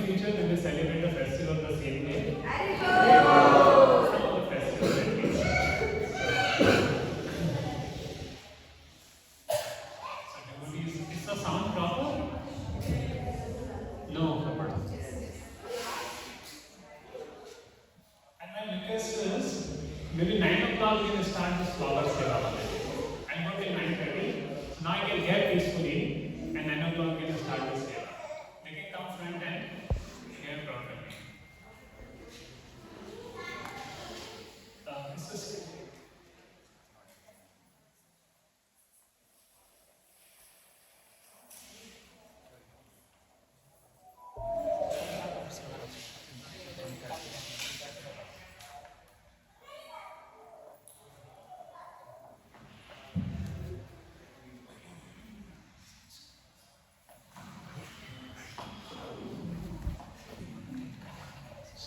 future we will celebrate the festival the same day. Some of the festivals at least. So devotees, is the sound proper? No. And my request is, maybe 9 o'clock we will start this flower seva. And not till 9:30. So now I can get peacefully, and 9 o'clock we will start this seva. They can come front and hear properly. This is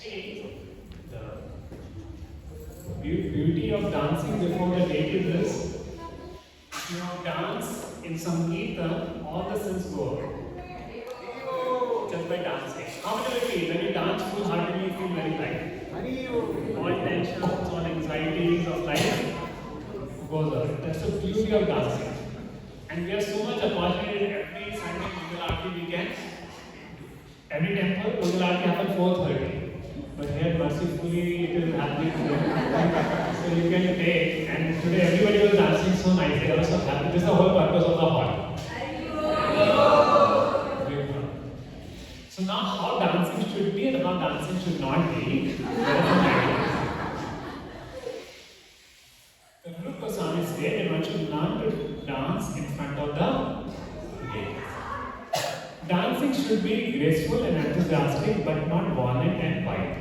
see the beauty of dancing before the date is this. If you dance in Sangeeta, all the sins go away. Just by dancing. How much do you feel? When you dance full heartedly, you feel very light. All tensions, all anxieties of life goes away. That's the beauty of dancing. And we are so much opportunity every Sunday Mangal Aarti weekend. Every temple, Mangal Aarti happens 4:30. But here, mercifully, it is happening. So you can take, and today everybody was dancing so nicely. I was so happy. This is the whole purpose of the hall. So now, how dancing should be and how dancing should not be. There is a matter. The Rupa Goswami said that one should learn to dance in front of the gate. Dancing should be graceful and enthusiastic, but not violent and wild.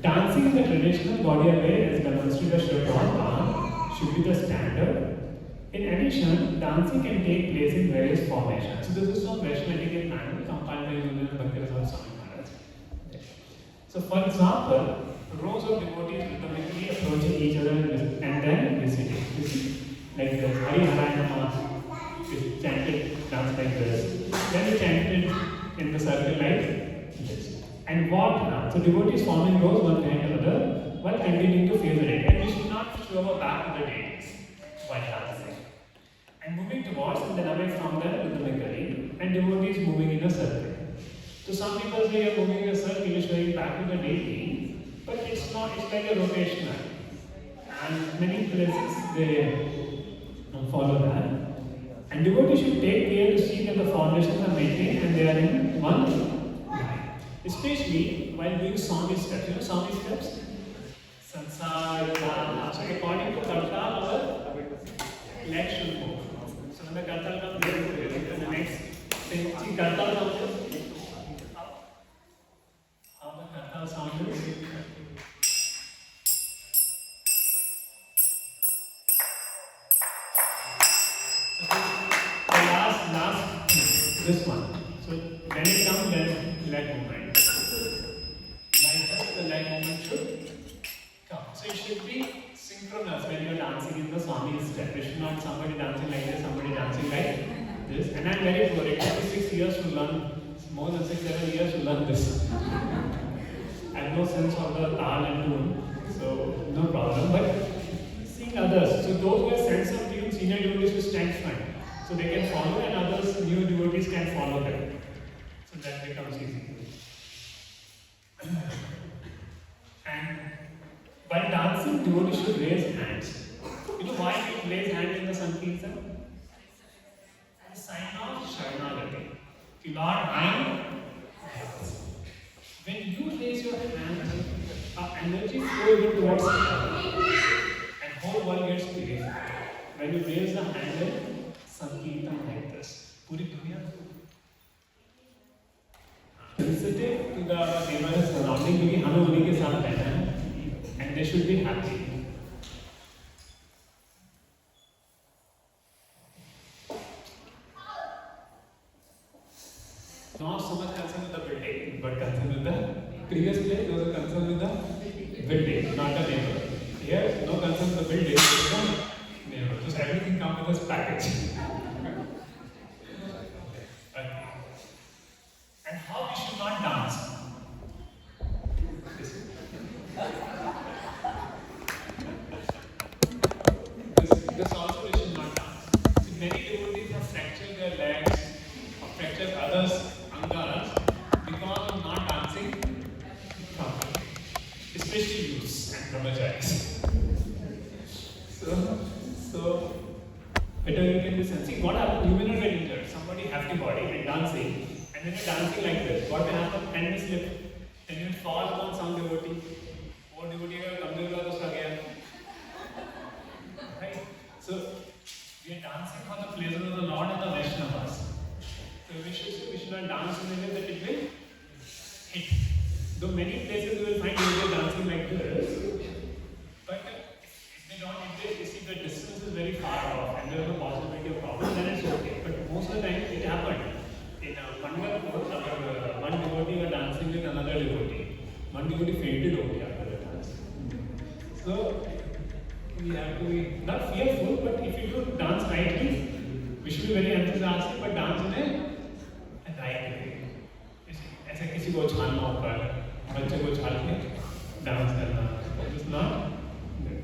Dancing in the traditional Gaudiya way, as demonstrated by Sri Prabhupada, should be the standard. In addition, dancing can take place in various formations. So this is from Vaishnava etiquette manual compiled by Union Bhaktivinoda Swami Maharaj. So for example, rows of devotees rhythmically approaching each other and then visiting. Like this, Hari Haranama, we chanted dance like this. Then we chanted in the circle like this. And walk now. So devotees forming rows one behind another while continuing to face the date. And we should not show our back to the deities while dancing. And moving towards and then away from them rhythmically, and devotees moving in a circle. So some people say you're moving in a circle, you're showing back to the deity, but it's not, it's like a rotational. And many places they follow that. And devotees should take care to see that the foundations are maintained and they are in one line. Especially while doing Swami steps. You know Swami steps? Sansar, so according to Kartal, our legs should move. So when the Kartal comes, then the next thing, see Kartal sound is? How the Kartal sound is? So the last, this one. So when it comes, then leg movement. Like that, the leg movement should come. So it should be synchronous when you are dancing in the Swami step. It should not somebody dancing like this, somebody dancing like this. And I'm very poor. It took me 6 years to learn, more than 6-7 years to learn this. I have no sense of the tal and tune, so no problem. But seeing others, so those who have sense of tune, senior devotees will stand front. So they can follow and others, new devotees can follow them. So that becomes easy. And while dancing, devotees should raise hands. You know why we raise hands in the Sankirtan? As a sign of Sharanagati. Lord, I am. When you raise your hand, our energy flows towards the and whole world gets purified. When you raise the hand, Sankirtan like this. Puri dunya. Sensitive to the neighbors surrounding क्योंकि हमें उन्हीं के साथ रहना है and they should be happy. Not so much concerned with the building, but concerned with the previous place. There was a concern with the building, not the neighbor. Here, no concern with the building, but the neighbor. So everything comes with this package. Okay. And how happy body and dancing, and then you're dancing like this, what will happen? Hand will slip. Then you will fall upon some devotee. Or devotee का कमजोर हुआ तो उसका गया. Right? So we are dancing for the pleasure of the Lord and the Vaishnavas. So we should not dance in a way that it will hit. Though many places you will find devotees dancing like this, but if they don't, if they see the distance is very far off and there is a possibility of problem, then it's okay. But most of the time it happened. In Mangalore, one devotee was dancing with another devotee. One devotee fainted over after the dance. So we have to be not fearful, but if you do dance rightly, we should be very enthusiastic, but dance in a right way. ऐसे किसी को उछालना ऊपर, बच्चे को उछाल के dance करना, it is not good.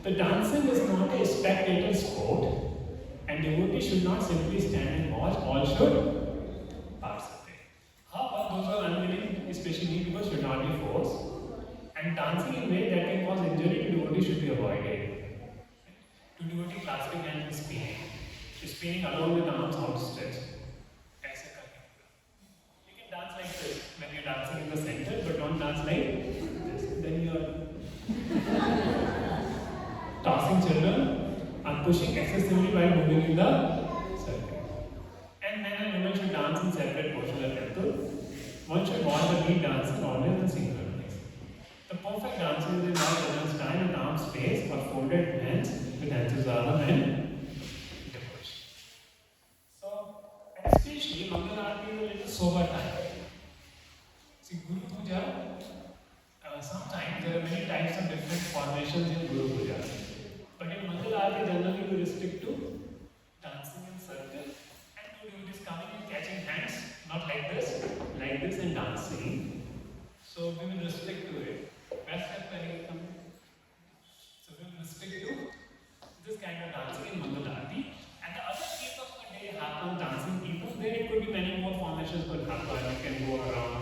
The dancing is not a spectator sport, and devotees should not simply stand and watch. All should participate. However, those who are unwilling, especially people, should not be forced. And dancing in a way that can cause injury to devotees should be avoided. To devotee clasping hands with spinning along with arms outstretched. Dance like this when you're dancing in the center, but don't dance like this. Then you're tossing children and pushing excessively while moving in the circle. And men and women should dance in separate portions of the temple. One should watch the lead dancer always in synchronized. The perfect dancer is in all children's time and arm space or folded hands with enthusiasm and devotion. So, especially Mangal Aarti is a little sober time. Guru Puja, sometimes there are many types of different formations in Guru Puja. But in Mangal Aarti, generally we restrict to dancing in circle and to devotees coming and catching hands, not like this and dancing. So we will restrict to it. So we will restrict to this kind of dancing in Mangal Aarti. And the other case of the day happen dancing people, there it could be many more formations could happen. You can go around.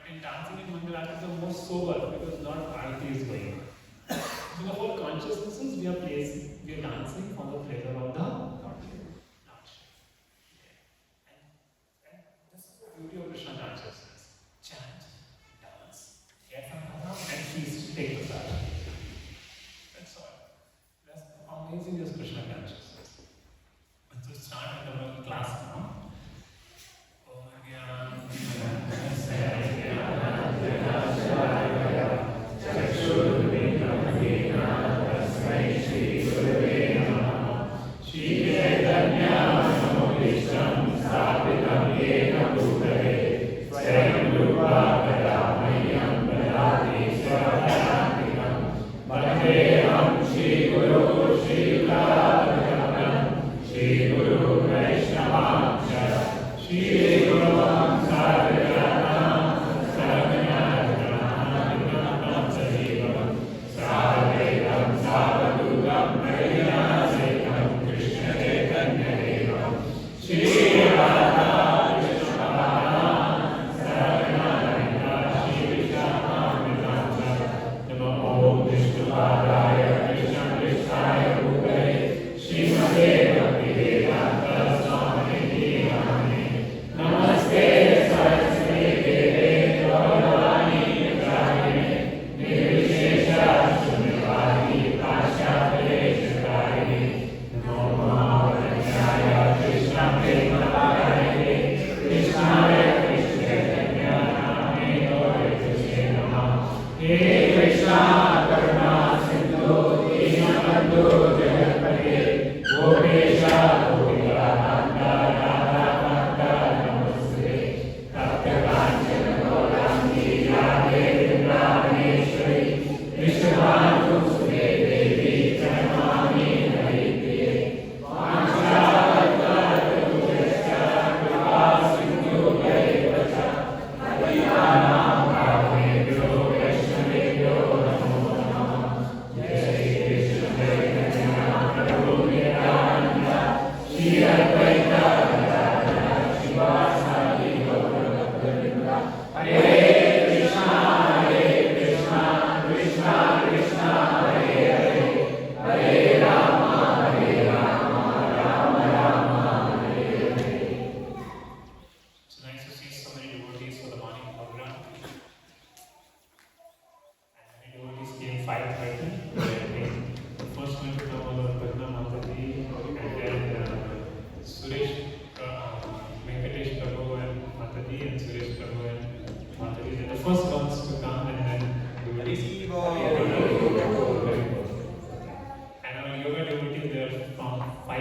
And dancing in Mangal Aarti is the most sober because not Aarti is going on. So the whole consciousness is we are dancing for the pleasure of the Lord. And this is the beauty of Krishna consciousness. Chant, dance, get and feast, take the sadhana. That's all. That's amazing is Krishna consciousness. And so start with the class now.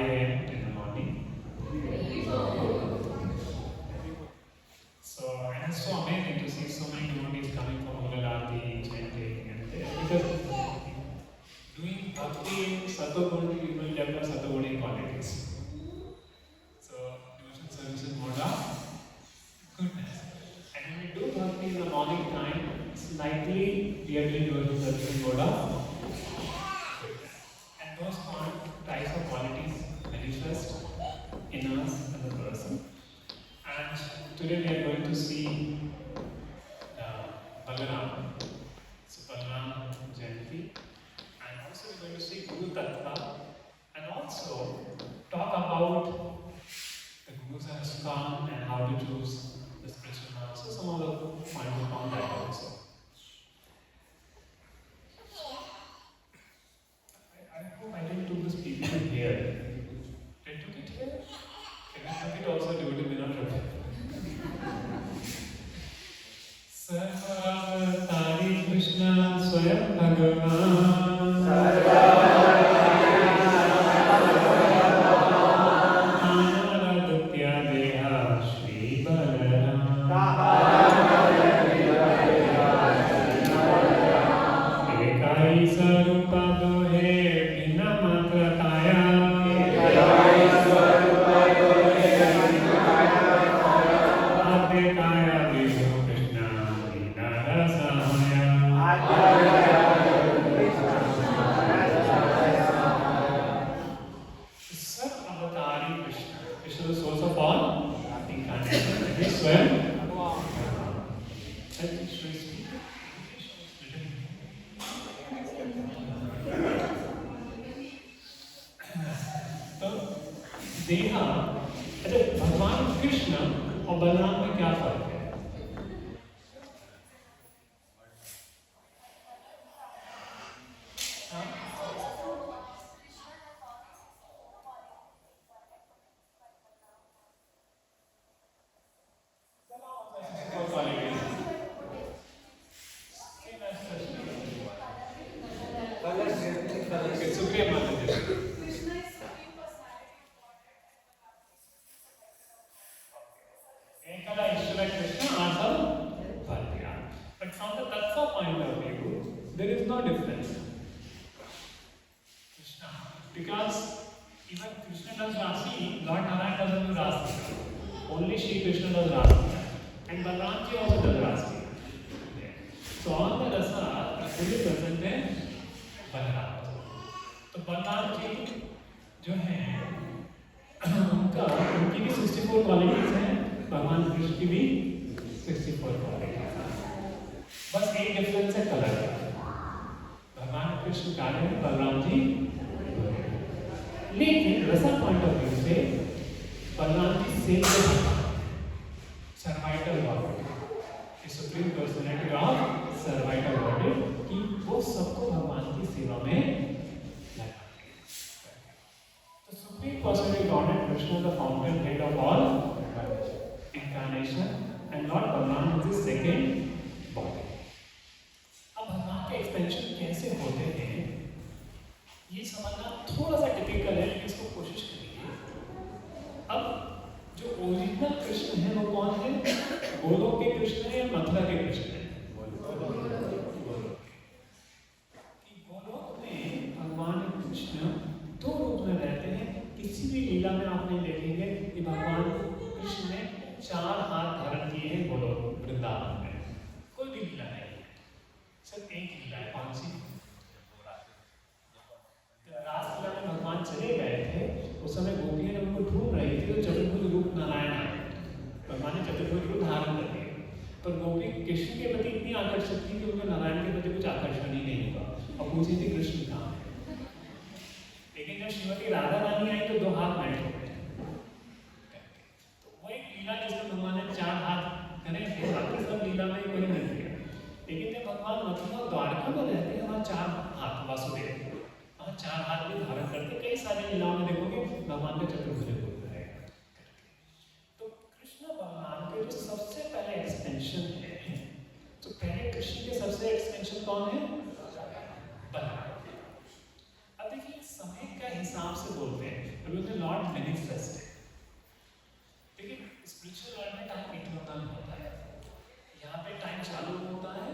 a.m. in the morning. So, and it's so amazing to see so many devotees coming from Mangal Aarti, chanting, and because doing bhakti in Sattva-guni, you will develop Sattva-guni qualities. So, devotion service is more of goodness. And when we do bhakti in the morning time, slightly we are doing devotion service in more of goodness. And those types of qualities manifest in us as a person. And today we are going to see Balaram. So Balaram Jayanti. And also we are going to see Guru Tattva. And also talk about the Gurus and ISKCON and how to choose the spiritual master. So some of the points on that also. I hope I didn't took this PPT here. Did you took it here? If I took it also, do it in not repeat. Sarvatari Krishna Swayam Bhagavan. Anaradutya Deha Shri Balaram. Ekai Sarupa Dohe Bina Matra Kaya. देहा अच्छा भगवान कृष्ण और बलराम में क्या फर्क है? सुप्रिया माता Ekala Ishvara Krishna are some Bhartiya. But from the Tattva point of view, there is no difference. Krishna. Because even Krishna does Rasi, Lord Narayana doesn't do Rasi. Only Shri Krishna does Rasi. And Balaramji also does Rasi. So all the rasa are fully present in Balaram. तो बलराम जी जो हैं उनकी भी 64 qualities हैं, भगवान कृष्ण की भी 64 qualities हैं, बस एक डिफरेंस है कलर का। भगवान कृष्ण काले हैं, बलराम जी। लेकिन रसा पॉइंट ऑफ व्यू से बलराम जी सेम सर्वाइटल बॉडी, सुप्रीम पर्सनैलिटी ऑफ सर्वाइटल बॉडी, कि वो सबको भगवान की सेवा में Supreme Personality Godhead Krishna, the fountainhead of all incarnation, and Lord Balaram is the second body. अब भगवान के एक्सपेंशन कैसे होते हैं ये समझना थोड़ा सा टिपिकल है, लेकिन इसको कोशिश करिए। अब जो ओरिजिनल कृष्ण है वो कौन है? गोलोक के कृष्ण है या मथुरा के कृष्ण है? गोलोक में भगवान कृष्ण दो रूप में रहते हैं। किसी भी लीला में आप नहीं देखेंगे कि भगवान कृष्ण ने 4 हाथ धारण किए हैं गोलोक वृंदावन में, कोई भी लीला नहीं है, सिर्फ एक लीला है। कौन सी? रासलीला में भगवान चले गए थे, उस समय गोपियां ने उनको ढूंढ रही थी, तो चतुर्भुज रूप नारायण आए, भगवान ने चतुर्भुज रूप धारण कर लिया। पर गोपी कृष्ण के प्रति इतनी आकर्षित थी कि उनको नारायण के प्रति कुछ आकर्षण ही नहीं हुआ और पूछी थी कृष्ण कहाँ है। लेकिन जब श्रीमती राधा रानी आई तो 2 हाथ मैच हो गए। तो वो एक लीला जिसमें भगवान ने 4 हाथ करे थे, बाकी सब लीला में कोई नहीं किया। लेकिन जब भगवान मथुरा द्वारका में रहते हैं, वहाँ 4 हाथ वासुदेव, वहाँ 4 हाथ भी धारण करते। कई सारी लीलाओं में देखोगे भगवान का चतुर्भुज रूप रहेगा। तो कृष्ण भगवान के जो सबसे पहले एक्सटेंशन है, तो पहले कृष्ण के सबसे एक्सटेंशन कौन है? बलराम। अब देखिए समय का हिसाब से बोलते हैं, बोलते लॉर्ड मैनिफेस्ट। देखिए स्पिरिचुअल वर्ल्ड में टाइम इटर्नल होता है, यहाँ पे टाइम चालू होता है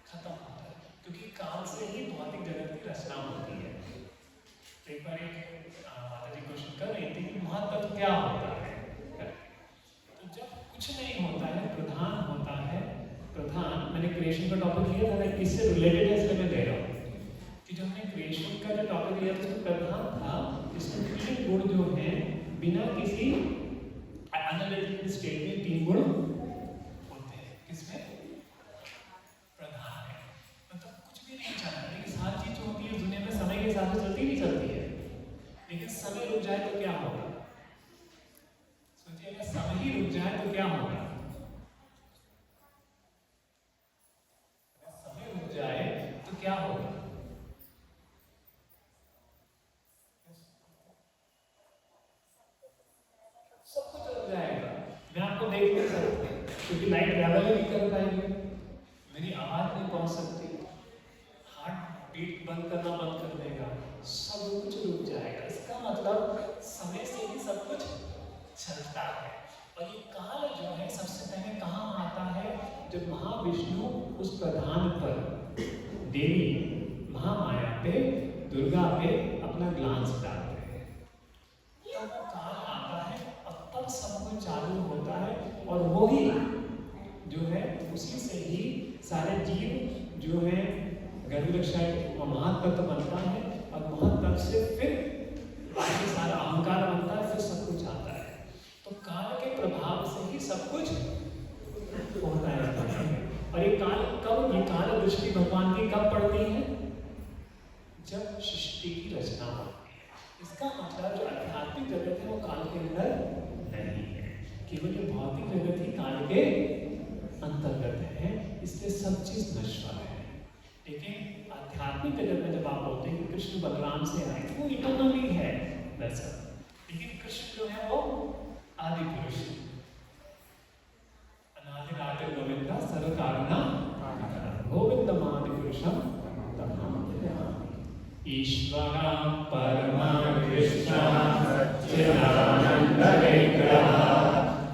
खत्म होता है, क्योंकि काल से ही भौतिक जगत की रचना होती है। तो एक बार माता जी क्वेश्चन कर रही थी कि महत्व क्या होता है। तो जब कुछ नहीं होता है, प्रधान होता है। प्रधान, मैंने क्रिएशन का टॉपिक लिया था ना, इससे रिलेटेड है इसलिए मैं दे रहा हूँ कि जो हमने क्रिएशन का जो टॉपिक लिया था उसमें प्रधान था, इसमें 3 गुण जो हैं बिना किसी एनालिटिकल स्टेट में 3 गुण होते हैं। किसमें? प्रधान है, मतलब कुछ भी नहीं चाहिए, लेकिन हर चीज जो होती है दुनिया में समय के हिसाब से चलती नहीं चलती है, लेकिन समय रुक जाए तो क्या होगा? सोचिए अगर समय ही रुक जाए तो क्या होगा? अगर समय रुक जाए तो क्या होगा? सब कुछ रुक जाएगा, मैं आपको देख नहीं सकता क्योंकि लाइट ट्रैवल नहीं कर पाएगी, मेरी आवाज नहीं पहुंच सकती, हार्ट बीट बंद करना बंद कर देगा, सब कुछ रुक जाएगा। इसका मतलब समय से ही सब कुछ चलता है। और ये काल जो है सबसे पहले कहाँ आता है? जब महाविष्णु उस प्रधान पर, देवी महामाया पे, दुर्गा पे अपना ग्लांस डालते हैं, तब काल आता है और तब सब कुछ चालू होता है। और वही जो है उसी से ही सारे जीव जो है गर्भरक्षक महातत्व बनता है, और महातत्व से फिर बाकी सारा अहंकार बनता है, फिर सब कुछ आता है। तो काल के प्रभाव से ही सब कुछ होता है। और ये काल कब, ये काल दृष्टि भगवान की कब पड़ती है? जब सृष्टि की रचना होती है। इसका मतलब जो आध्यात्मिक जगत है वो काल के अंदर नहीं है, केवल ये भौतिक जगत ही काल के अंतर्गत है, इसलिए सब चीज नश्वर है। लेकिन आध्यात्मिक जगत में जब आप बोलते हैं कि कृष्ण बलराम से आए, वो इटर्नली है वैसा, लेकिन कृष्ण जो है वो आदि पुरुष, अनादि आदि गोविंदा सर्व कारणा गोविंदमादि पुरुषम ईश्वरं परमं कृष्णं सच्चिदानंद विग्रहः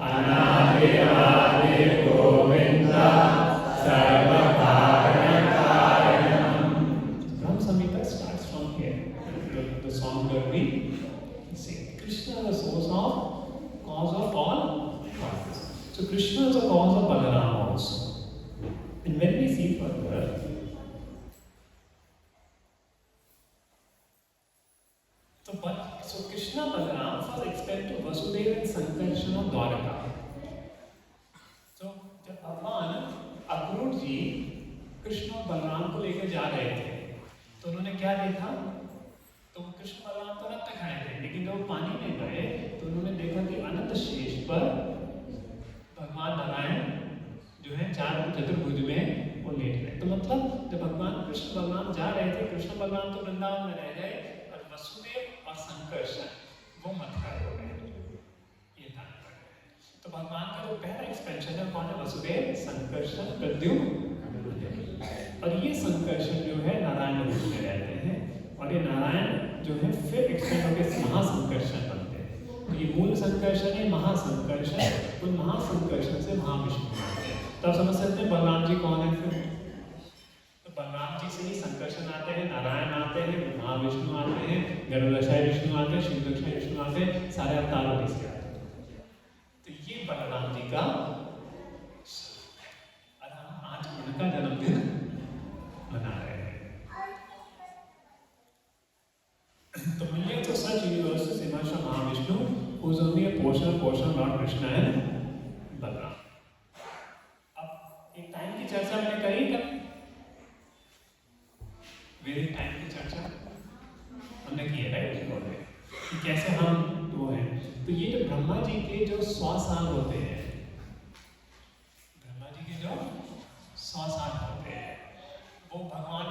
अनादि आदि गोविंदा सर्व कारण कारणम्। Brahma Samhita starts from here. The song that we sing. Krishna is the source of, cause of all causes. So Krishna is the cause of Balaram also. And when we see further, so Krishna Balaram was explained to Vasudeva and Sankarshan of Dwaraka. So जब भगवान अक्रूर जी कृष्ण और बलराम को लेकर जा रहे थे, तो उन्होंने क्या देखा? तो कृष्ण बलराम तो रथ पे खड़े थे, लेकिन जब पानी में गए तो उन्होंने देखा कि अनंत शेष पर भगवान नारायण जो है चार चतुर्भुज में वो लेट गए। तो मतलब जब भगवान कृष्ण बलराम जा रहे थे, कृष्ण बलराम तो वृंदावन में रह गए, और वसुदेव और संकर्षण वो मथुरा हो गए। ये तात्पर्य है। तो भगवान का जो पहला एक्सपेंशन है कौन है? वसुदेव, संकर्षण, प्रद्युम्न। और ये संकर्षण जो है नारायण रूप में रहते हैं, और ये नारायण जो है फिर एक्सपेंड होकर महासंकर्षण बनते हैं। तो ये मूल संकर्षण है, महासंकर्षण, उन महासंकर्षण से महाविष्णु बनते हैं। तो आप समझ सकते हैं बलराम जी कौन है फिर? तो बलराम जी से ही संकर्षण आते हैं, नारायण आते हैं, महाविष्णु आते हैं, गर्भरक्षाय विष्णु आते हैं, शिवरक्षाय विष्णु आते हैं, सारे अवतार उन्हीं से आते हैं। तो ये बलराम जी का, और हम आज उनका जन्मदिन मना रहे हैं। तो millions of such universes emerge from Mahavishnu, who is only a portion of Lord Krishna and Balaram. अब एक टाइम की चर्चा मैंने करी कभी, वेदिक टाइम की चर्चा हमने की है, राइट? कि कैसे हम वो हैं। तो ये जो ब्रह्मा जी के जो 100 साल होते हैं, ब्रह्मा जी के जो 100 साल होते हैं, वो भगवान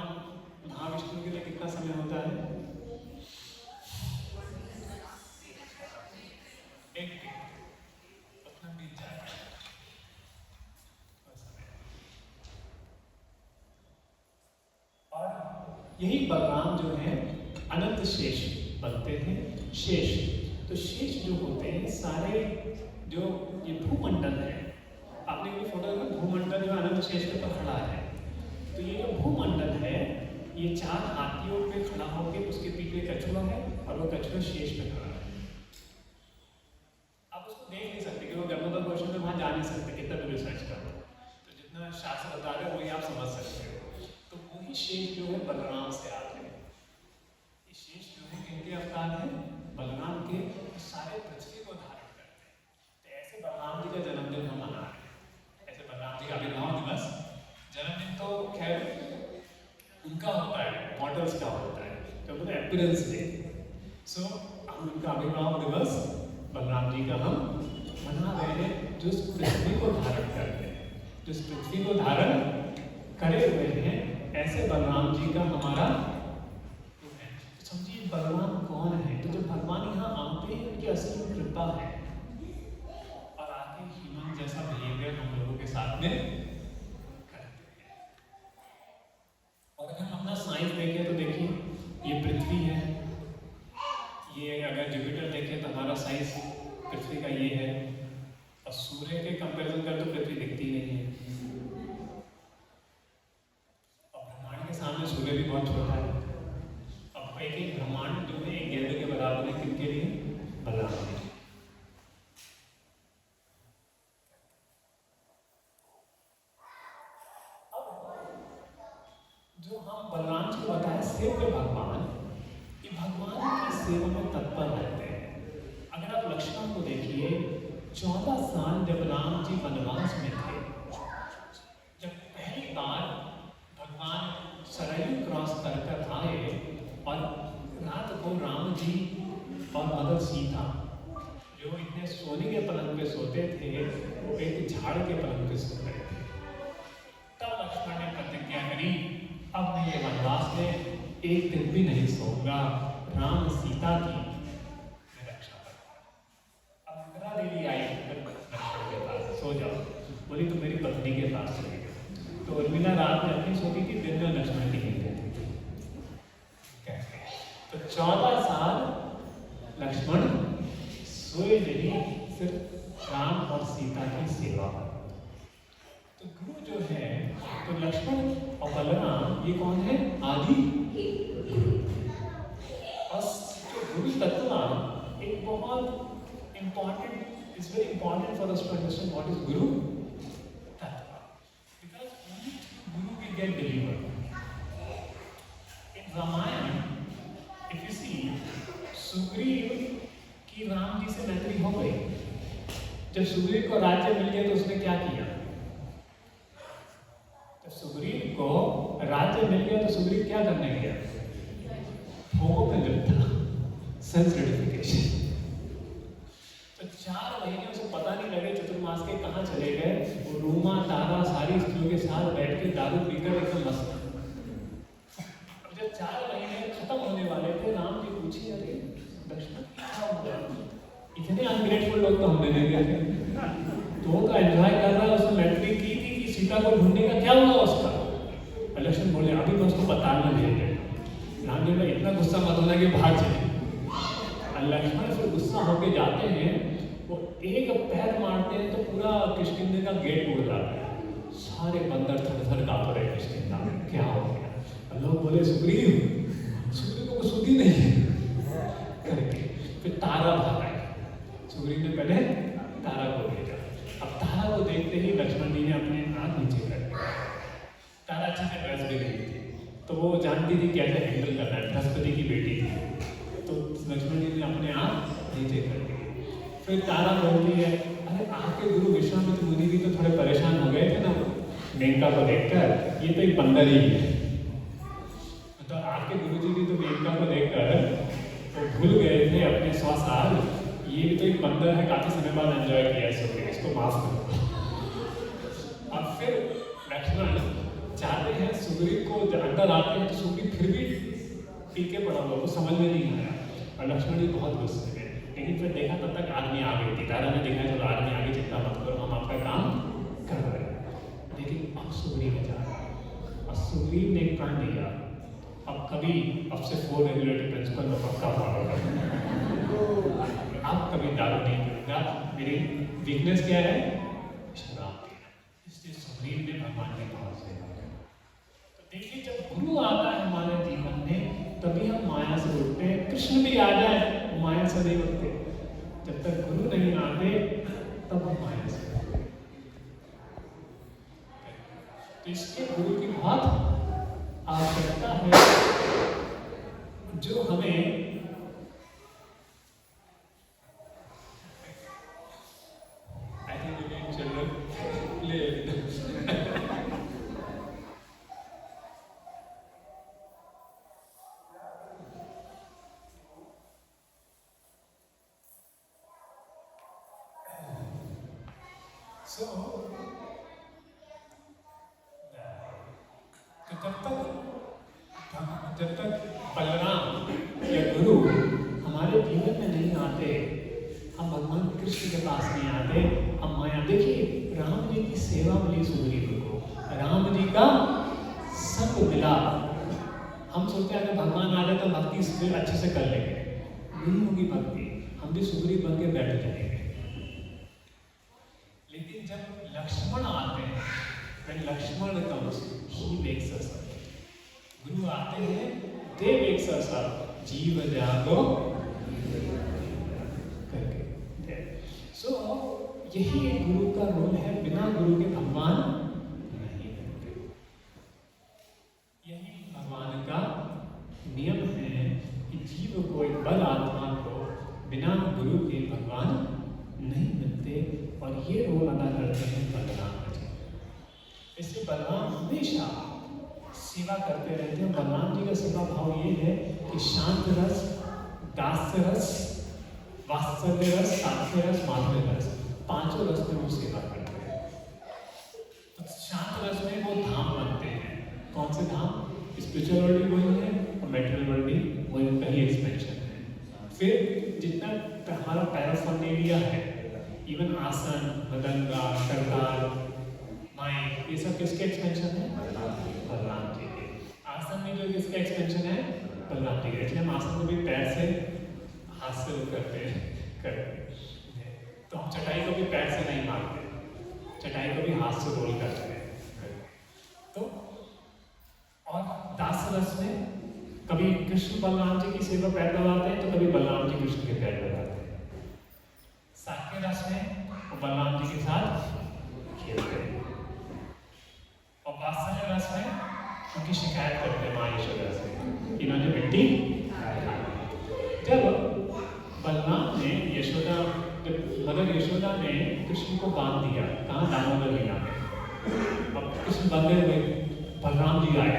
महाविष्णु के लिए कितना समय होता है? एक अपना बीत जाएगा और यही बलराम जो है अनंत शेष बनते हैं, शेष। तो शेष जो होते हैं सारे जो ये भूमंडल है, आपने ये फोटो में भूमंडल जो अनंत शेष के ऊपर खड़ा है, तो ये जो भूमंडल है ये 4 हाथियों पे खड़ा होकर उसके पीछे कछुआ है और वो कछुआ शेष पे खड़ा है। आप उसको देख नहीं सकते कि वो गर्भोदर क्वेश्चन में वहां जा नहीं सकते कितना भी रिसर्च करो, तो जितना शास्त्र बता रहे वही आप समझ सकते हो। तो वही शेष जो है बलराम से आते हैं। ये शेष जो है किनके अवतार है? बलराम के। सारे पृथ्वी को धारण करते हैं। तो ऐसे बलराम जी का जन्मदिन हम मना रहे हैं। ऐसे बलराम जी का आविर्भाव दिवस, जन्मदिन तो खैर उनका होता है, मॉडल्स का होता है, तो बोलते हैं अपीयरेंस डे। सो हम उनका आविर्भाव दिवस बलराम जी का हम मना रहे हैं, जो इस पृथ्वी को धारण करते हैं, जो इस पृथ्वी को धारण करे हुए हैं, ऐसे बलराम जी का हमारा है। तो समझिए बलराम कौन है? तो जब भगवान यहाँ आते हैं उनकी असली कृपा है और आके ह्यूमन जैसा बिहेवियर हम लोगों के साथ में करते हैं। और अगर हम अपना साइंस देखें तो देखिए ये पृथ्वी है, ये अगर जुपिटर देखें तो हमारा साइज पृथ्वी का ये है, और सूर्य के कंपैरिजन कर तो पृथ्वी दिखती नहीं है, और ब्रह्मांड के सामने सूर्य भी बहुत छोटा है। अब एक ब्रह्मांड जो है एक गेंद के बराबर है, किनके लिए? बलराम के लिए। जो हम बलराम जी को बताए सेव्य भगवान, ये भगवान की सेवा में तत्पर रहते हैं। अगर आप लक्ष्मण को देखिए, 14 साल जब राम जी वनवास में थे, जब पहली बार भगवान सरयू क्रॉस कर आए और रात को राम जी और मदर सीता जो इतने सोने के पलंग पे सोते थे, वो एक झाड़ के पलंग पे सो रहे थे। तब लक्ष्मण ने प्रतिज्ञा करी, अब मैं ये वनवास में एक दिन भी नहीं सोऊंगा, राम सीता की मैं रक्षा करूंगा। अब इंदिरा देवी आई लक्ष्मण के पास, सो जाओ, बोली तो मेरी पत्नी के पास चली गई। तो उर्मिला रात में अपनी सोती थी, दिन में लक्ष्मण की नींद लेती थी। तो 14 साल लक्ष्मण सोए नहीं, सिर्फ राम और सीता की सेवा। तो गुरु जो है, तो लक्ष्मण और बलराम ये कौन है? आदि गुरु। और जो गुरु तत्व एक बहुत important, it's very important for us to understand what is guru तत्व, because only guru will get delivered. In Ramayan if you see, Sugriv की राम जी से मैत्री हो गई। जब सुग्रीव को राज्य मिल गया तो उसने क्या किया? सुग्रीव को राज्य मिल गया तो सुग्रीव क्या करने गया? भोगों पे लिप्त, सेल्फ ग्रेटिफिकेशन। तो 4 महीने उसे पता नहीं लगे चतुर्मास के कहाँ चले गए। वो रूमा तारा सारी स्त्रियों के साथ बैठ के दारू पीकर एकदम मस्त। अब जब 4 महीने खत्म होने वाले थे, राम जी पूछे, अरे लक्ष्मण क्या हुआ? इतने अनग्रेटफुल लोग तो हमने देखे थे। तो एंजॉय कर रहा है, उसने मैत्री की थी कि सीता को ढूंढने का क्या हुआ उसका? लक्ष्मण बोले अभी मैं उसको बताना भेज रहे। राम जी ने इतना गुस्सा मत होना कि भाग चले। लक्ष्मण फिर गुस्सा होके जाते हैं, वो एक पैर मारते हैं तो पूरा किष्किंधे का गेट उड़ जाता है। सारे बंदर थर-थर कांप रहे किष्किंधा में, क्या हो गया? लोग बोले सुग्रीव को सुधी नहीं है करके। फिर तारा भागा। सुग्रीव ने पहले तारा को भेजा। अब तारा को देखते ही लक्ष्मण जी ने अपने हाथ नीचे कर दिया। तारा अच्छे से ड्रेस भी नहीं थी, तो वो जानती थी कैसे हैंडल करना है, बृहस्पति की बेटी थी। तो लक्ष्मण जी ने अपने आप नीचे कर दिए। फिर तारा बोलती है, अरे आपके गुरु विश्वामित्र मुनि भी तो थोड़े परेशान हो गए थे ना मेनका को देखकर, ये तो एक बंदर ही है। तो आपके गुरु जी भी तो मेनका को देखकर तो भूल गए थे अपने 100 साल, ये भी तो एक बंदर है, काफी समय बाद एंजॉय किया इसको माफ करो। अब फिर लक्ष्मण चाहते हैं सुग्रीव को अंदर आते हैं, तो सुग्रीव फिर भी पीके पड़ा हुआ, वो समझ में नहीं आया और लक्ष्मण जी बहुत गुस्से में। लेकिन फिर देखा तब तक आदमी आ गई थी। तारा ने देखा चलो आदमी आगे, चिंता मत करो, हम आपका काम कर रहे हैं। लेकिन अब सुग्रीव जा रहा है और सुग्रीव ने एक प्रण लिया, अब कभी अब से 4 रेगुलेटरी प्रिंसिपल में पक्का फॉलो करूँगा। अब कभी दारू नहीं पीऊँगा। मेरी वीकनेस क्या है? शराब पीना। इसलिए सुग्रीव ने भगवान के पास से तो देखिए, जब गुरु आता है हमारे जीवन में तभी हम माया से उठते हैं। कृष्ण भी आ जाए माया से नहीं उठते। जब तक गुरु नहीं आते तब हम माया से उठते। तो इसके गुरु की बहुत आवश्यकता है, जो हमें जब तक बलराम या गुरु हमारे जीवन में नहीं आते, हम भगवान कृष्ण के पास नहीं आते, हम माया। देखिए, राम जी की सेवा मिली सुग्रीव को, राम जी का संग मिला। हम सोचते हैं कि भगवान आ जाए तो भक्ति इससे अच्छे से कर लेंगे, नहीं होगी भक्ति, हम भी सुग्रीव बन के बैठ जाएंगे। लेकिन जब लक्ष्मण आते हैं, when Lakshman comes, he makes us up. गुरु आते हैं, they makes us up. जीव जागो करके। So यही एक गुरु का रोल है, बिना गुरु के भगवान नहीं बनते। यही भगवान का नियम है कि जीव को, एक बल आत्मा को बिना गुरु के भगवान नहीं बनते। और ये रोल अदा करते हैं बलराम जी। इसलिए बलराम हमेशा सेवा करते रहते हैं। बलराम जी का सेवा भाव ये है कि शांत रस, दास्य रस, वात्सल्य रस, साध्य रस, माधुर्य रस, पांचों रस में वो सेवा करते हैं। तो शांत रस में वो धाम बनते हैं। कौन से धाम? स्पिरिचुअल वर्ल्ड भी वही है और मेटेरियल वर्ल्ड भी वही, उनका ही एक्सपेंशन है। फिर जितना हमारा पैराफर्नेलिया है, इवन आसन, मृदंगा, करताल, माइक, ये सब किसके एक्सपेंशन है? बलराम जी के। आसन में जो किसका एक्सपेंशन है? बलराम जी के। इसलिए हम आसन को भी पैर से, हाथ से करते हैं। तो हम चटाई को भी पैर से नहीं मारते, चटाई को भी हाथ से रोल करते हैं। तो और दास रस में कभी कृष्ण बलराम जी की सेवा पैर दबाते हैं, तो कभी बलराम जी कृष्ण के पैर दबाते हैं। साक्य रस में वो बलराम जी के साथ खेलते हैं। और वात्सल्य रस में उनकी शिकायत करते हैं माँ यशोदा से, इन्होंने मिट्टी खाई। जब बलराम ने यशोदा, मदर यशोदा ने कृष्ण को बांध दिया, कहाँ? दामोदर लीला में। अब कृष्ण बंधे हुए, बलराम जी आए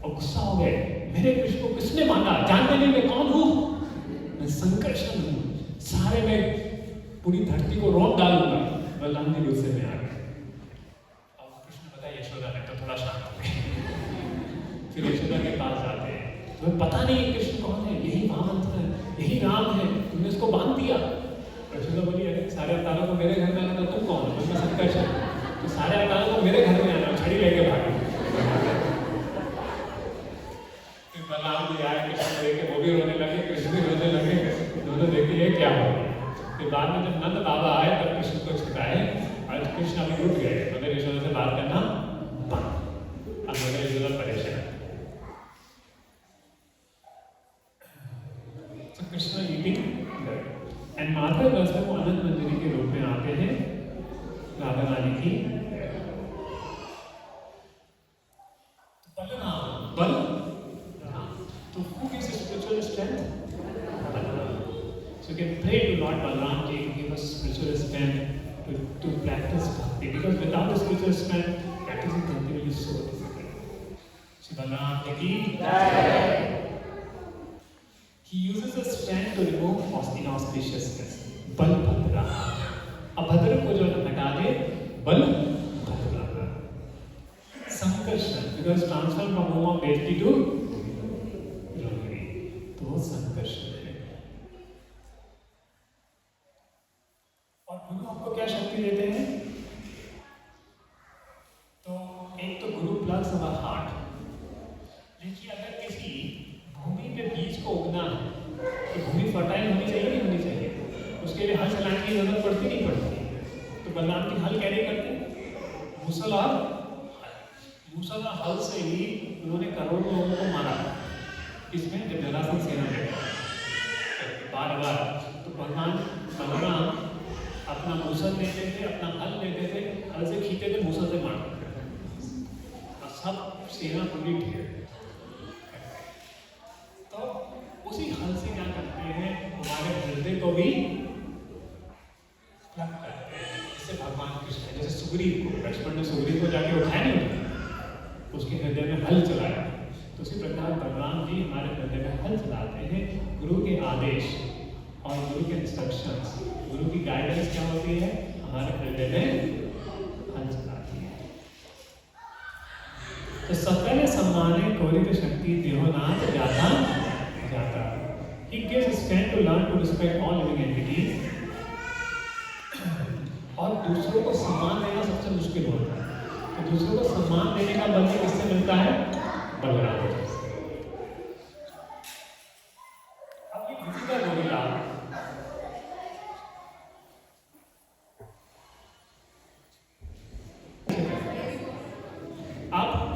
और गुस्सा हो गए, मेरे कृष्ण को किसने बांधा? जानते नहीं मैं कौन हूँ? मैं संकर्षण हूँ, सारे में पूरी धरती को रोक डालूंगा। बलराम जी गुस्से में आ गए। अब कृष्ण पता है यशोदा ने तो थोड़ा शांत हो गए। फिर यशोदा के पास जाते हैं, तुम्हें पता नहीं कृष्ण कौन है? यही महामंत्र है, यही राम है, तुमने इसको बांध दिया। यशोदा बोली, अरे सारे अवतारों को मेरे घर में आना, तुम कौन हो? मैं संकर्षण, तो सारे अवतारों को मेरे घर में आना, छड़ी लेके भागे। फिर बलराम जी आए, कृष्ण को देखे, वो भी रोने लगे, कृष्ण भी रोने लगे। दोनों देखिए क्या हो गया। फिर बाद में जब नंद बाबा आए तब कृष्ण को छिपाए, और कृष्ण अभी उठ गए, मदर यशोदा से बात करना बंद। अब मदर यशोदा परेशान। तो कृष्ण ईटिंग एंड माधव रस में वो अनंत मंजरी के रूप में आते हैं, राधा रानी की। बलराम, बल, तो who gives spiritual strength? So you can pray to Lord Balaram ji to give us spiritual strength to practice bhakti, because without the spiritual strength, practicing bhakti will be so difficult. So Balaram ji ki jai. He uses the strength to remove inauspiciousness. Balbhadra. अभद्र को जो हटा दे, Balabhadra. Sankarshan, because transform from home of deity to glory. तो वो संकर्षण है। और गुरु आपको क्या शक्ति देते हैं? तो एक तो गुरु प्लग्स अवर हार्ट। देखिए, अगर किसी उसके लिए हल चलाने की जरूरत पड़ती नहीं पड़ती। तो बलराम जी हल कैरी करते, मूसल और हल से ही उन्होंने करोड़ों लोगों को मारा। इसमें जब जरासंध सेना में बार बार, तो बलराम अपना मूसल लेते थे, अपना हल लेते थे, हल से खींचते थे, मूसल से मारते थे, और सब सेना पूरी ढेर। तो उसी हल से क्या करते हैं, हमारे हृदय को भी प्लग करते हैं। इससे भगवान कृष्ण, जैसे सुग्रीव को, लक्ष्मण ने सुग्रीव को जाके उठाया नहीं, उसके हृदय में हल चलाया। तो उसी प्रकार बलराम जी हमारे हृदय में हल चलाते हैं। गुरु के आदेश और गुरु के इंस्ट्रक्शंस, गुरु की गाइडेंस क्या होती है, हमारे हृदय में हल चलाती है। तो सकल सम्माने कोरित शक्ति देहोनाथ जाता जाता। He gives strength to learn to respect all living entities. और दूसरों को सम्मान देना सबसे मुश्किल होता है। तो दूसरों को सम्मान देने का बल किससे मिलता है, बलराम जी से। अब ये किसी का गोरिल्ला,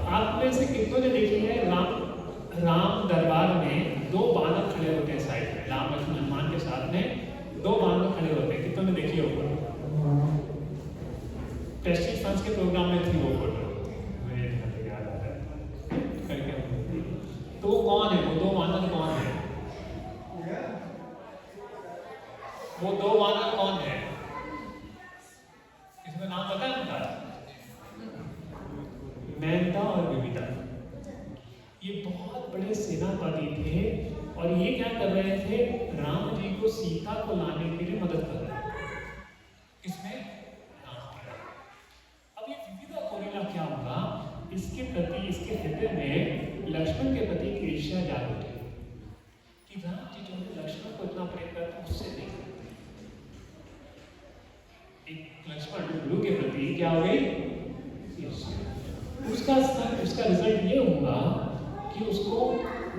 आप में से कितनों ने देखी है राम दरबार में दो बानर खड़े होते हैं साइड में, राम लक्ष्मण हनुमान के साथ में दो बानर खड़े होते हैं, कितनों ने देखी होगा? प्रेस्टीज फंड्स के प्रोग्राम में थी वो फोटो, मुझे याद आ रहा है करके। तो वो कौन है, वो दो बानर कौन है, वो दो बानर कौन है, इसमें नाम पता है उनका? मेनका और विविधा। ये बहुत बड़े सेनापति थे और ये क्या कर रहे थे, राम जी को सीता को लाने के लिए मदद कर रहे थे। इसमें अब ये विविधा गोरिल्ला क्या होगा, इसके प्रति, इसके हृदय में लक्ष्मण के प्रति ईर्ष्या जागृत है कि राम जी जो है लक्ष्मण को इतना प्रेम करते हैं, उससे नहीं। एक लक्ष्मण गुरु के प्रति क्या हो गई, उसका रिजल्ट ये होगा कि उसको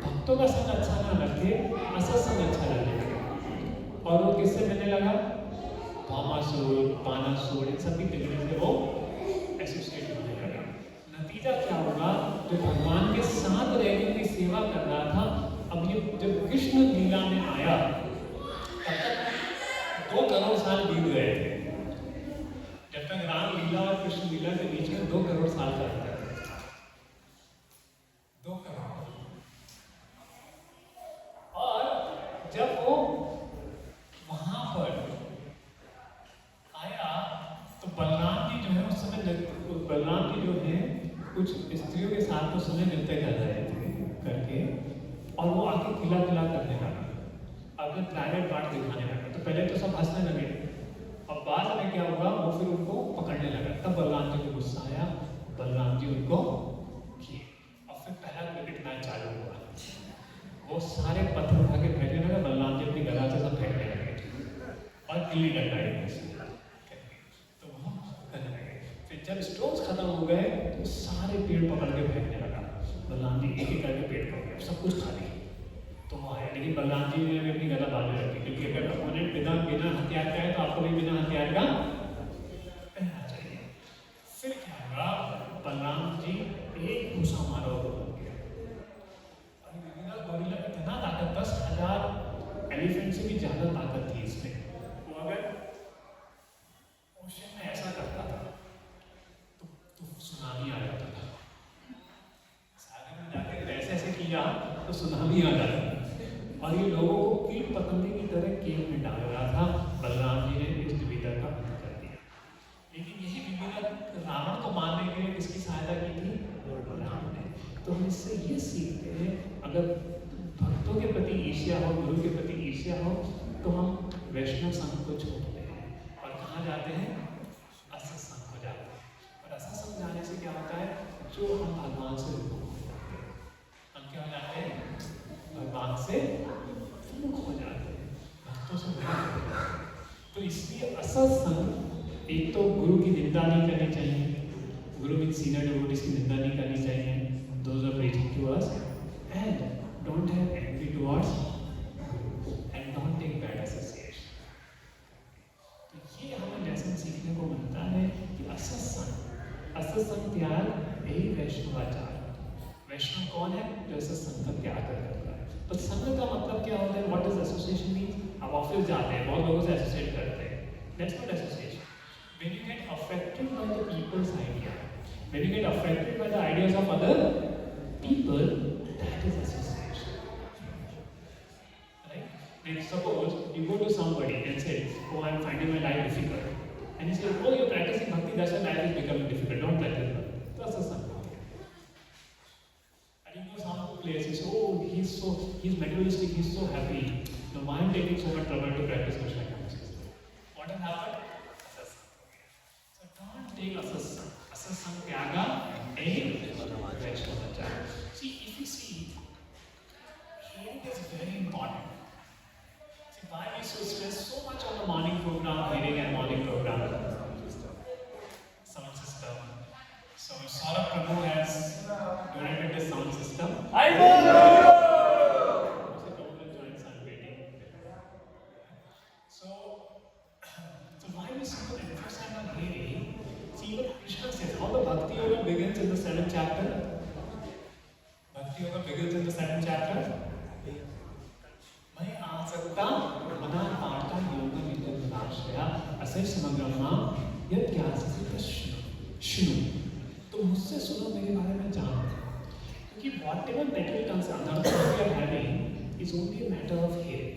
भक्तों का संग अच्छा ना लगे, असत संग अच्छा लगे। और वो किससे मिलने लगा, भामासुर, बानासुर, इन सभी तरीके से वो एसोसिएट होने लगा। नतीजा क्या होगा, जो भगवान के साथ रहने की सेवा कर रहा था, अब ये जब कृष्ण लीला में आया तब तक 2 करोड़ साल बीत गए थे। जब तक राम लीला और कृष्ण लीला के बीच में 2 करोड़ साल का अंतर है, 2 करोड़। और जब वो वहां पर आया तो बलराम जी जो है उस समय, बलराम जी जो है कुछ स्त्रियों के साथ उस समय नृत्य कर रहे थे करके, और वो आके खिला खिला करने लगा, अपने प्राइवेट पार्ट दिखाने लगा। तो पहले तो सब हंसने लगे, और बाद में क्या हुआ, वो फिर उनको पकड़ने लगा। तब बलराम जी को गुस्सा आया, बलराम जी उनको किए, और फिर पहला क्रिकेट मैच चालू हुआ। वो सारे पत्थर उठा के फेंकने लगा, बलराम जी अपनी गदा से सब फेंकने लगे और गिल्ली डंडा तो वो करने लगे। फिर जब स्टोन्स खत्म हो गए तो सारे पेड़ पकड़ के फेंकने लगा। बलराम जी एक एक करके पेड़ पकड़, सब कुछ खा लिया। तो वो आया, लेकिन बलराम जी ने अपनी गदा बांध रखी, क्योंकि अगर अपोनेंट बिना हथियार का है तो आपको भी बिना हथियार का पहनना चाहिए। फिर क्या हुआ, बलराम जी एक घूसा मारा हो गया, और विविधा गोरिल्ला इतना ताकत, 10,000 एलिफेंट से भी ज्यादा ताकत थी इसमें। वो अगर ओशन में ऐसा करता था तो सुनामी आ जाता था, सागर में जाकर ऐसे ऐसे किया तो सुनामी आ जाती। और ये लोगों को कीट पतंगे की तरह केव में डाल रहा था। बलराम जी ने इस विविधा का अंत कर दिया। लेकिन यही विविधा रावण को मारने के लिए किसकी सहायता की थी, राम ने। तो हम इससे ये सीखते हैं, अगर भक्तों के प्रति ईर्ष्या हो, गुरु के प्रति ईर्ष्या हो, तो हम वैष्णव संघ को छोड़ते हैं और कहाँ जाते हैं, असत संघ हो जाते हैं। और असत संघ जाने से क्या होता है, जो हम भगवान से विमुख हो जाते हैं। हम क्या हो जाते हैं, भगवान से विमुख हो जाते हैं, भक्तों से विमुख हो जाते हैं। तो इसलिए असत संघ, एक तो गुरु की निंदा नहीं करनी चाहिए, गुरु विद सीनियर डिवोटीज की निंदा नहीं करनी चाहिए, those are preaching to us, and don't have envy towards and don't take bad association. सीखने को मिलता है कि असत्संग त्याग यही वैष्णवाचार। वैष्णव कौन है? जो असत्संग का त्याग करता है। तो संग का मतलब क्या होता है? What is association mean? आप ऑफिस जाते हैं, बहुत लोगों से एसोसिएट करते हैं, that's not association. When you get affected by the people's idea, when you get affected by the ideas of other people, that is association. Right? Then suppose you go to somebody and say, "Oh, I'm finding my life difficult," and you say, "Oh, you're practicing bhakti, that's why life is becoming difficult. Don't practice bhakti." That's a sankalp. And you go some place, you say, "Oh, he's materialistic, he's so happy. Now why am I taking so much trouble to practice Krishna consciousness?" What has happened? Don't take asasang tyaga and Vaishnavacha. See, if you see, hearing is very important. See, why we so stress so much on the morning program, hearing and morning program? Sound system. So Saurabh Prabhu has donated this sound system. I will! So why we so much emphasis on hearing? See, even Krishna says, how the Bhakti Yoga begins in the 7th chapter. Bhakti Yoga begins in the 7th chapter. मैं आसक्ता मना पार्ता योगा विद्या विनाशया असे समग्रमा यद ज्ञासी शुनु। तो मुझसे सुनो, मेरे बारे में जानो, क्योंकि whatever material concerns we are having is only a matter of hearing.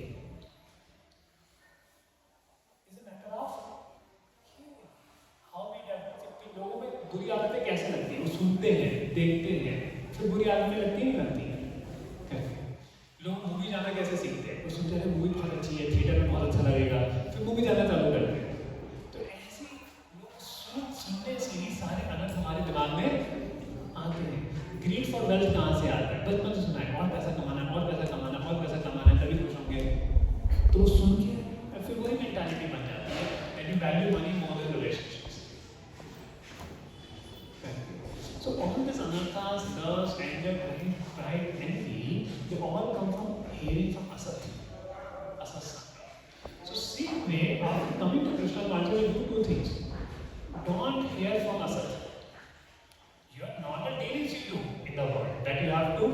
लोगों में बुरी आदतें कैसे लगती हैं? वो सुनते हैं, देखते हैं, फिर बुरी आदतें लगती नहीं लगती हैं। लोग मूवी जाना कैसे सीखते हैं? वो सुनते हैं मूवी बहुत अच्छी है, थिएटर में बहुत अच्छा लगेगा, फिर मूवी जाना चालू करते हैं। तो ऐसे लोग सुनने से ही सारे अनर्थ हमारे दिमाग में आते हैं। ग्रीड फॉर वेल्थ कहाँ से आता है? बचपन से सुना है, और पैसा कमाना, और पैसा कमाना, और पैसा कमाना, तभी खुश होंगे। तो सुन के फिर वही मेंटालिटी बन जाती है, and you value money more than relationship. So all these anarthas, lust, anger, pride, envy, they all come from hearing from asat, asasanga. So same way, after coming to Krishna consciousness, do two things. Don't hear from asat. Your normal dealings you do in the world, that you have to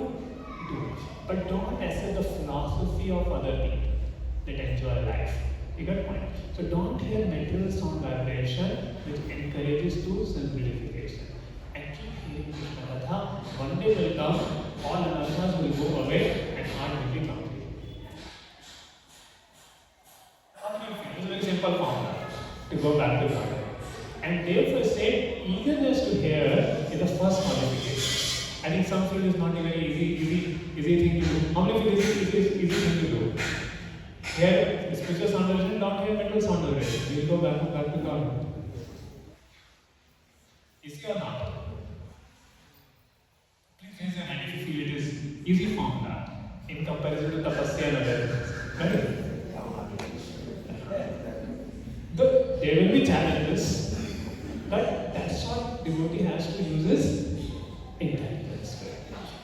do. But don't accept the philosophy of other people that enjoy life. You got point? So don't hear material sound vibration which encourages to self-gratification. Krishna Katha, one day will come, all anarthas will go away and heart will be complete. How do you feel? It's a very simple formula to go back to God. And therefore said, eagerness to hear is the first qualification. I think some feel it's not a very easy thing to do. How many feel it's easy thing to do? Hear spiritual sound vibration, don't hear mental sound vibration. We'll go back to God. Easy or not? Raise your hand if you feel it is easy formula in comparison to tapasya and other things. There will be challenges, but that's what devotee has to use his intelligence.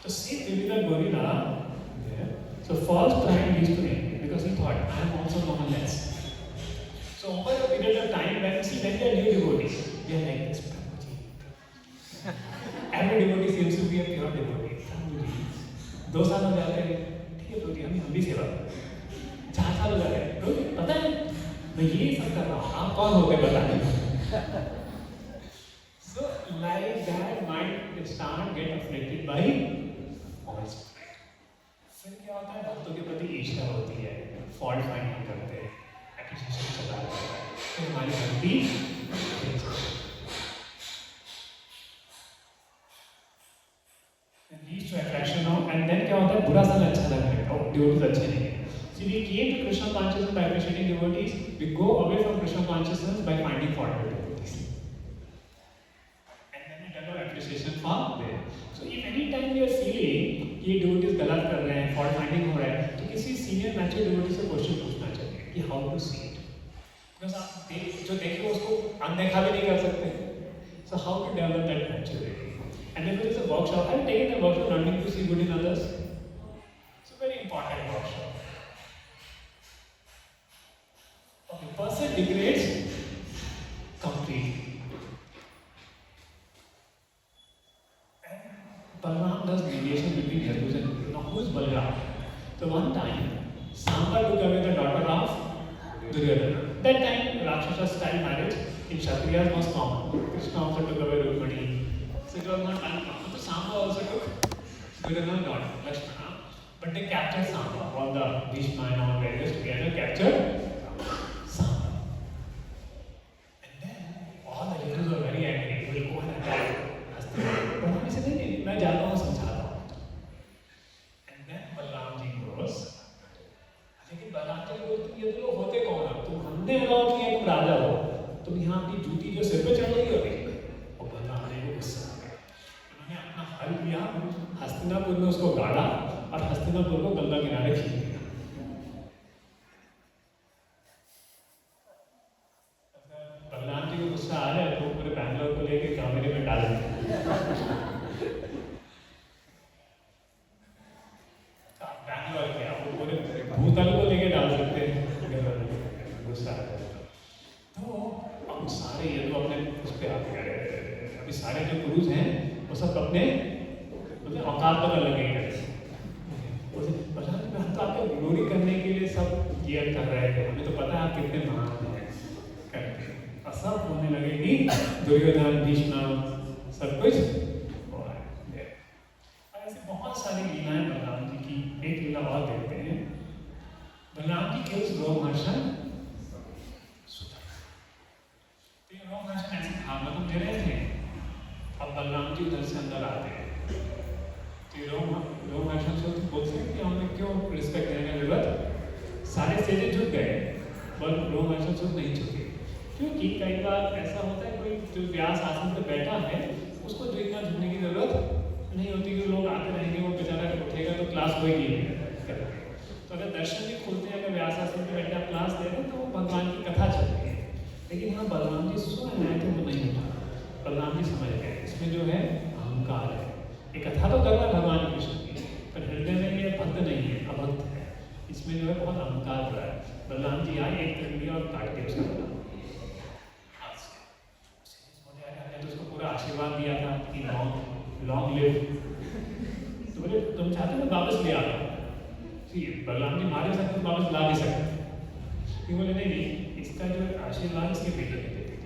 So see Vivekananda Gorila there. So false pride used to him because he thought, I am also no one less. So over a period of time, when they are new devotees, they are like this. Every devotee seems to be a pure devotee. 2 साल हो जाते हैं, ठीक है प्रभु जी, हम भी सेवा करते हैं। 4 साल हो जाते हैं, प्रभु जी पता है मैं ये सब कर रहा हूँ, आप कौन होते बताने? So like that mind start get afflicted by false pride. फिर क्या होता है? भक्तों के प्रति ईर्ष्या होती है, फॉल्ट फाइंडिंग करते हैं, एक्यूजेशन चला जाता है, फिर हमारी भक्ति leads to attraction of, and then क्या होता है? बुरा संग अच्छा लगने लगता है, devotees अच्छे नहीं हैं. See, we came to Krishna consciousness by appreciating devotees. We go away from Krishna consciousness by finding fault with devotees, and then we develop appreciation for them. So if any time we are feeling कि devotees गलत कर रहे हैं, fault finding हो रहा है, तो किसी senior mature devotee से क्वेश्चन पूछना चाहिए कि how to see it. Because आप जो देखे उसको अनदेखा भी नहीं कर सकते. So how to develop that maturity? And then there is a workshop. Have you taken the workshop learning to see good in others? It's a very important workshop. Okay, person degrades completely. So one time, Samba took away the daughter of Duryodhana. That time, Rakshasa style marriage in Kshatriyas was common. Krishna also took away Rukmani. So it was not uncommon. So Samba also took Duryodhana's daughter, Lakshmana. But they captured Samba. All the Bhishma and all various together captured Samba. And then all the heroes were very angry. They will go and attack Hastinapur. But he said, नहीं, मैं जाता हूँ समझाता हूँ. And then Balram ji goes. लेकिन बलराम जी को बोलते ये तो लोग होते कौन हो? तुम हमने अलाउ किया तुम राजा हो. तुम यहाँ की जूती जो सिर पे चढ़ रही हो नहीं. और बलराम जी को गुस्सा आ गया. उन्होंने अपना हल लिया, हस्तिनापुर में उसको गाड़ा और हस्तिनापुर को गंगा किनारे खींच दिया. बलराम जी को गुस्सा आ जाए तो पूरे बैंगलोर को लेके कावेरी में डाल दिया. बैंगलोर क्या वो पूरे भूतल को लेके डाल सकते हैं. गुस्सा आ जाए तो अब सारे ये तो अपने उस पे आ गए. अभी सारे जो क्रूज हैं वो सब अपने औकात पर लगे हैं. हम तो आपको ग्लोरी करने के लिए सब ये कर रहे थे. हमें तो पता है आप कितने महान हैं करके. और सब होने लगे कि दुर्योधन भीष्म सब कुछ हो रहा है. ऐसे बहुत सारी लीलाएं बलराम जी की. एक लीला और देखते हैं. बलराम जी के उस रोमहर्षण रोमहर्षण ऐसे भागवत में दे रहे थे. अब बलराम जी उधर से अंदर आते हैं. रोमहर्षण से बोलते हैं कि हमें क्यों रिस्पेक्ट देने की जरूरत. सारे स्टेजेस झुक गए पर रोमहर्षण से नहीं झुके. क्योंकि कई बार ऐसा होता है कोई जो व्यास आसन पर बैठा है उसको जो इतना झुकने की जरूरत नहीं होती कि लोग आते रहेंगे वो बेचारा उठेगा तो क्लास होगी. तो अगर दर्शन भी खुलते हैं, अगर व्यास आसन पर बैठे आप क्लास दे रहे हैं तो भगवान की कथा चल रही है. लेकिन यहाँ बलराम जी स्वयं आए थे वो नहीं उठा. बलराम जी समझ गए इसमें जो है अहंकार है. ये कथा तो कर रहा है भगवान कृष्ण की पर हृदय में ये भक्त नहीं है, अभक्त है. इसमें जो है बहुत अहंकार हो रहा है. बलराम जी आए एक कर लिया और काट दिया उसका गला. तो उसको पूरा आशीर्वाद दिया था कि लॉन्ग लिव. तो बोले तुम चाहते हो वापस ले आता. बलराम जी मारे सकते वापस ला भी सकते. बोले नहीं इसका जो आशीर्वाद इसके बेटे में देते थे.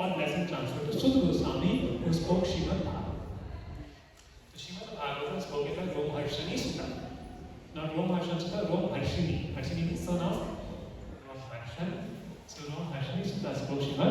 और ब्लेसिंग ट्रांसफर टू सुध Goswami who spoke Srimad Bhagavatam. Srimad Bhagavatam spoken by Romharshini Sutta. Not Romharshan Sutta, Romharshini. Harshini is son of Romharshan. So Romharshini Sutta spoke Srimad